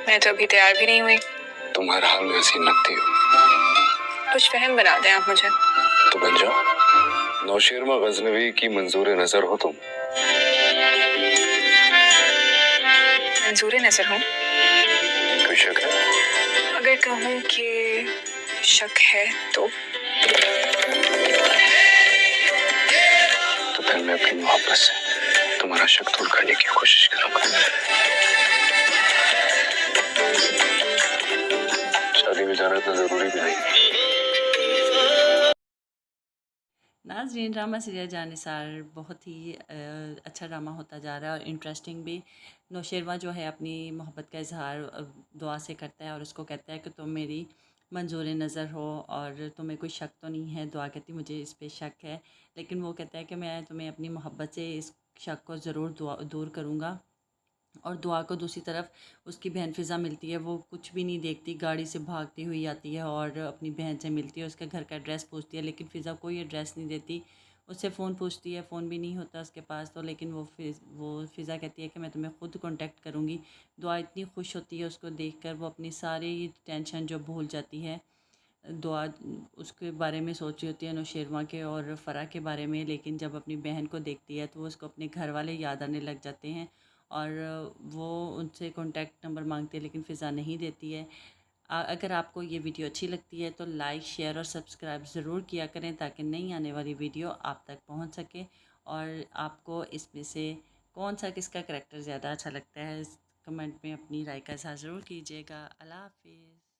मैं तो अभी तैयार भी नहीं हुई। तुम हर हाल में हसीन लगती हो। कुछ फहम बना दें आप मुझे। तो बन जाओ। नौशेरमा गजनवी की मंजूर नजर हो तुम। मंजूर नजर हूँ? कोई शक है? अगर कहूँ कि शक है तो फिर मैं अपनी मोहब्बत से तुम्हारा शक दूर करने की कोशिश करूंगा। शादी में जाना इतना जरूरी भी नहीं। नाज़रीन, ड्रामा सीरियल जानिसार बहुत ही अच्छा ड्रामा होता जा रहा है और इंटरेस्टिंग भी। नौशेरमा जो है अपनी मोहब्बत का इजहार दुआ से करता है और उसको कहता है कि तुम मेरी मंजूर नज़र हो और तुम्हें कोई शक तो नहीं है। दुआ कहती मुझे इस पे शक है, लेकिन वो कहता है कि मैं तुम्हें अपनी मोहब्बत से इस शक को ज़रूर दूर करूँगा। और दुआ को दूसरी तरफ उसकी बहन फ़िज़ा मिलती है। वो कुछ भी नहीं देखती, गाड़ी से भागती हुई आती है और अपनी बहन से मिलती है, उसके घर का एड्रेस पूछती है, लेकिन फ़िज़ा कोई एड्रेस नहीं देती। उससे फ़ोन पूछती है, फ़ोन भी नहीं होता उसके पास, तो लेकिन वो फ़िज़ा कहती है कि मैं तुम्हें ख़ुद कांटेक्ट करूँगी। दुआ इतनी खुश होती है उसको देखकर, वो अपनी सारी टेंशन जो भूल जाती है। दुआ उसके बारे में सोच रही होती है, नौशेरमा के और फ़रा के बारे में, लेकिन जब अपनी बहन को देखती है तो वो उसको अपने घर वाले याद आने लग जाते हैं और वो उनसे कॉन्टैक्ट नंबर मांगती है, लेकिन फ़िज़ा नहीं देती है। अगर आपको ये वीडियो अच्छी लगती है तो लाइक, शेयर और सब्सक्राइब ज़रूर किया करें ताकि नई आने वाली वीडियो आप तक पहुंच सके। और आपको इसमें से कौन सा किसका करैक्टर ज़्यादा अच्छा लगता है, कमेंट में अपनी राय का इज़हार ज़रूर कीजिएगा। अल्लाह हाफ़िज़।